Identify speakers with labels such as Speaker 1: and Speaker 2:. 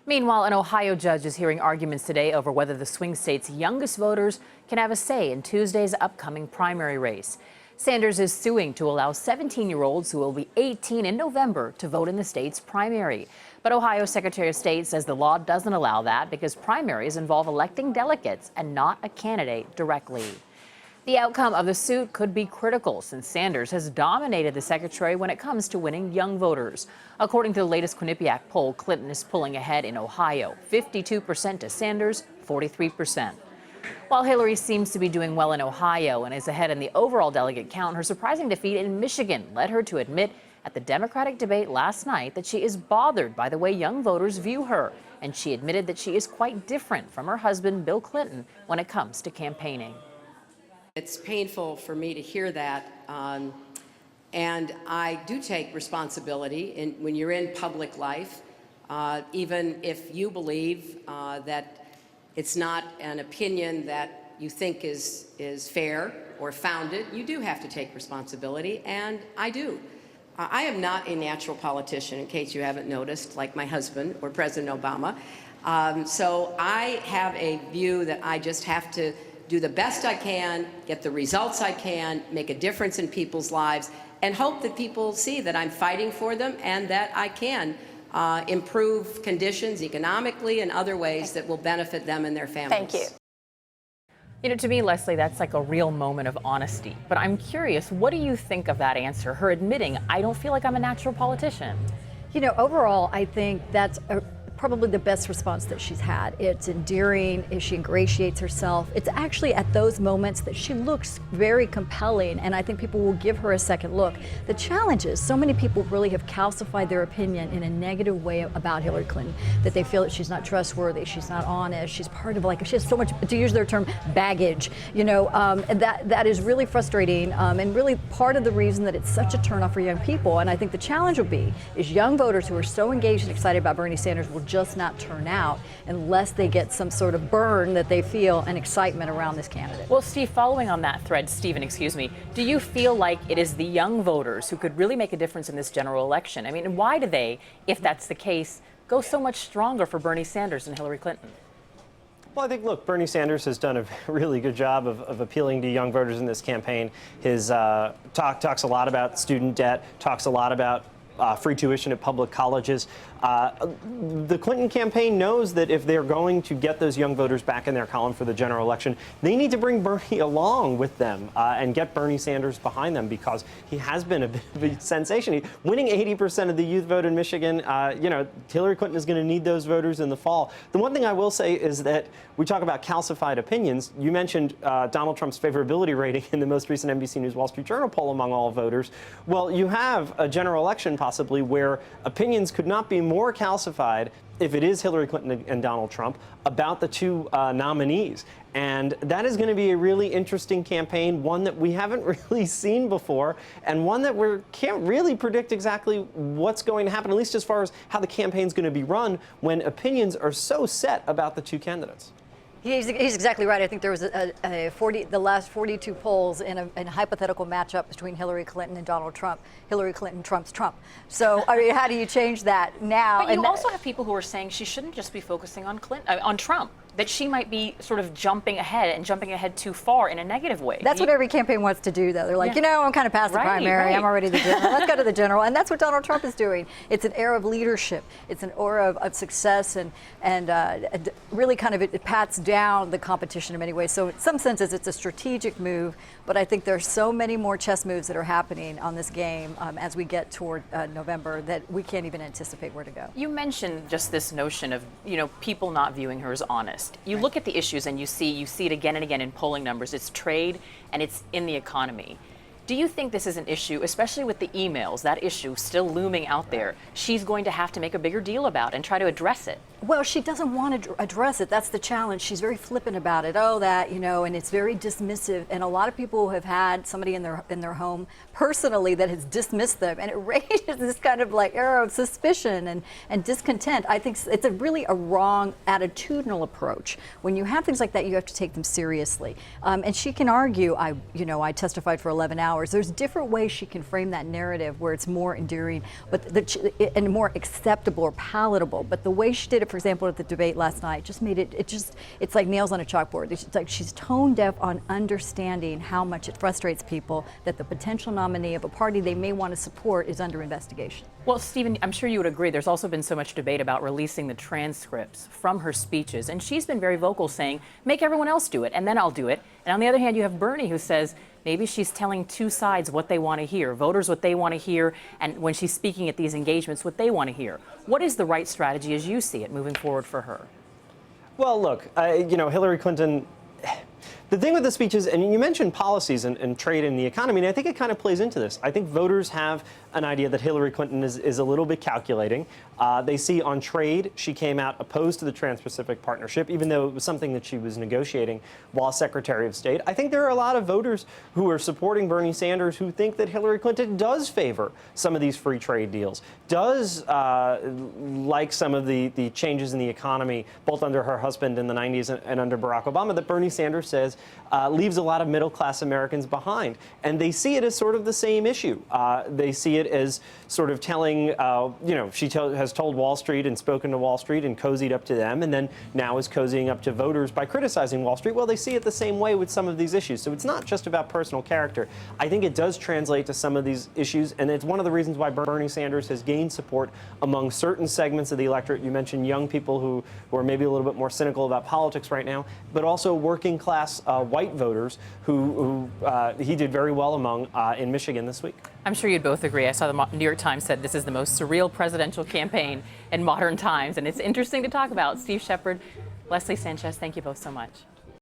Speaker 1: Meanwhile, an Ohio judge is hearing arguments today over whether the swing state's youngest voters can have a say in Tuesday's upcoming primary race. Sanders is suing to allow 17-year-olds who will be 18 in November to vote in the state's primary. But Ohio's Secretary of State says the law doesn't allow that because primaries involve electing delegates and not a candidate directly. The outcome of the suit could be critical since Sanders has dominated the secretary when it comes to winning young voters. According to the latest Quinnipiac poll, Clinton is pulling ahead in Ohio, 52% to Sanders, 43%. While Hillary seems to be doing well in Ohio and is ahead in the overall delegate count, her surprising defeat in Michigan led her to admit at the Democratic debate last night that she is bothered by the way young voters view her. And she admitted that she is quite different from her husband, Bill Clinton, when it comes to campaigning.
Speaker 2: It's painful for me to hear that, and I do take responsibility when you're in public life, even if you believe that it's not an opinion that you think is fair or founded. You do have to take responsibility, and I do. I am not a natural politician, in case you haven't noticed, like my husband or President Obama. So I have a view that I just have to do the best I can, get the results I can, make a difference in people's lives, and hope that people see that I'm fighting for them and that I can improve conditions economically and other ways that will benefit them and their families.
Speaker 3: Thank you.
Speaker 1: You know, to me, Leslie, that's like a real moment of honesty. But I'm curious, what do you think of that answer, her admitting, I don't feel like I'm a natural politician?
Speaker 3: You know, overall, I think that's probably the best response that she's had. It's endearing, she ingratiates herself. It's actually at those moments that she looks very compelling, and I think people will give her a second look. The challenge is so many people really have calcified their opinion in a negative way about Hillary Clinton, that they feel that she's not trustworthy, she's not honest, she's part of, like, she has so much, to use their term, baggage, you know, and that is really frustrating, and really part of the reason that it's such a turnoff for young people. And I think the challenge will be is young voters who are so engaged and excited about Bernie Sanders will just not turn out unless they get some sort of burn that they feel and excitement around this candidate.
Speaker 1: Well, Steve, following on that thread, Stephen, excuse me, do you feel like it is the young voters who could really make a difference in this general election? I mean, why do they, if that's the case, go so much stronger for Bernie Sanders than Hillary Clinton?
Speaker 4: Well, I think, look, Bernie Sanders has done a really good job of appealing to young voters in this campaign. His talks a lot about student debt, talks a lot about free tuition at public colleges. The Clinton campaign knows that if they're going to get those young voters back in their column for the general election, they need to bring Bernie along with them and get Bernie Sanders behind them, because he has been a bit of a sensation. Winning 80% of the youth vote in Michigan, you know, Hillary Clinton is going to need those voters in the fall. The one thing I will say is that we talk about calcified opinions. You mentioned Donald Trump's favorability rating in the most recent NBC News Wall Street Journal poll among all voters. Well, you have a general election possibly where opinions could not be more calcified, if it is Hillary Clinton and Donald Trump, about the two nominees. And that is going to be a really interesting campaign, one that we haven't really seen before, and one that we can't really predict exactly what's going to happen, at least as far as how the campaign's going to be run when opinions are so set about the two candidates.
Speaker 3: He's exactly right. I think there was the last 42 polls in a hypothetical matchup between Hillary Clinton and Donald Trump. Hillary Clinton trumps Trump. So, I mean, how do you change that now?
Speaker 1: But you also have people who are saying she shouldn't just be focusing on on Trump, that she might be sort of jumping ahead too far in a negative way.
Speaker 3: That's what every campaign wants to do, though. They're like,
Speaker 1: yeah,
Speaker 3: you know, I'm kind of past the primary. I'm already the general. Let's go to the general. And that's what Donald Trump is doing. It's an era of leadership. It's an aura of success, and really kind of it pats down the competition in many ways. So in some senses, it's a strategic move. But I think there's so many more chess moves that are happening on this game as we get toward November that we can't even anticipate where to go.
Speaker 1: You mentioned just this notion of, you know, people not viewing her as honest. You look at the issues and you see it again and again in polling numbers. It's trade and it's in the economy. Do you think this is an issue, especially with the emails, that issue still looming out there, she's going to have to make a bigger deal about and try to address it?
Speaker 3: Well, she doesn't want to address it. That's the challenge. She's very flippant about it. Oh, that, you know, and it's very dismissive. And a lot of people have had somebody in their home personally that has dismissed them, and it raises this kind of like era of suspicion and discontent. I think it's really a wrong attitudinal approach. When you have things like that, you have to take them seriously. And she can argue, I testified for 11 hours. hours. There's different ways she can frame that narrative where it's more endearing, and more acceptable or palatable. But the way she did it, for example, at the debate last night, just made it's like nails on a chalkboard. It's like she's tone deaf on understanding how much it frustrates people that the potential nominee of a party they may want to support is under investigation.
Speaker 1: Well, Stephen, I'm sure you would agree there's also been so much debate about releasing the transcripts from her speeches, and she's been very vocal saying, make everyone else do it, and then I'll do it. And on the other hand, you have Bernie who says maybe she's telling two sides what they want to hear, voters what they want to hear, and when she's speaking at these engagements, what they want to hear. What is the right strategy as you see it moving forward for her?
Speaker 4: Well, look, Hillary Clinton, the thing with the speeches, and you mentioned policies and trade and the economy, and I think it kind of plays into this. I think voters have an idea that Hillary Clinton is a little bit calculating. They see on trade, she came out opposed to the Trans-Pacific Partnership, even though it was something that she was negotiating while Secretary of State. I think there are a lot of voters who are supporting Bernie Sanders who think that Hillary Clinton does favor some of these free trade deals, does like some of the changes in the economy, both under her husband in the 90s and under Barack Obama, that Bernie Sanders says leaves a lot of middle-class Americans behind. And they see it as sort of the same issue. They see it as sort of telling, she has told Wall Street and spoken to Wall Street and cozied up to them, and then now is cozying up to voters by criticizing Wall Street. Well, they see it the same way with some of these issues. So it's not just about personal character. I think it does translate to some of these issues, and it's one of the reasons why Bernie Sanders has gained support among certain segments of the electorate. You mentioned young people who are maybe a little bit more cynical about politics right now, but also working class white voters who he did very well among in Michigan this week.
Speaker 1: I'm sure you'd both agree. I saw the New York Times said this is the most surreal presidential campaign in modern times, and it's interesting to talk about. Steve Shepard, Leslie Sanchez, thank you both so much.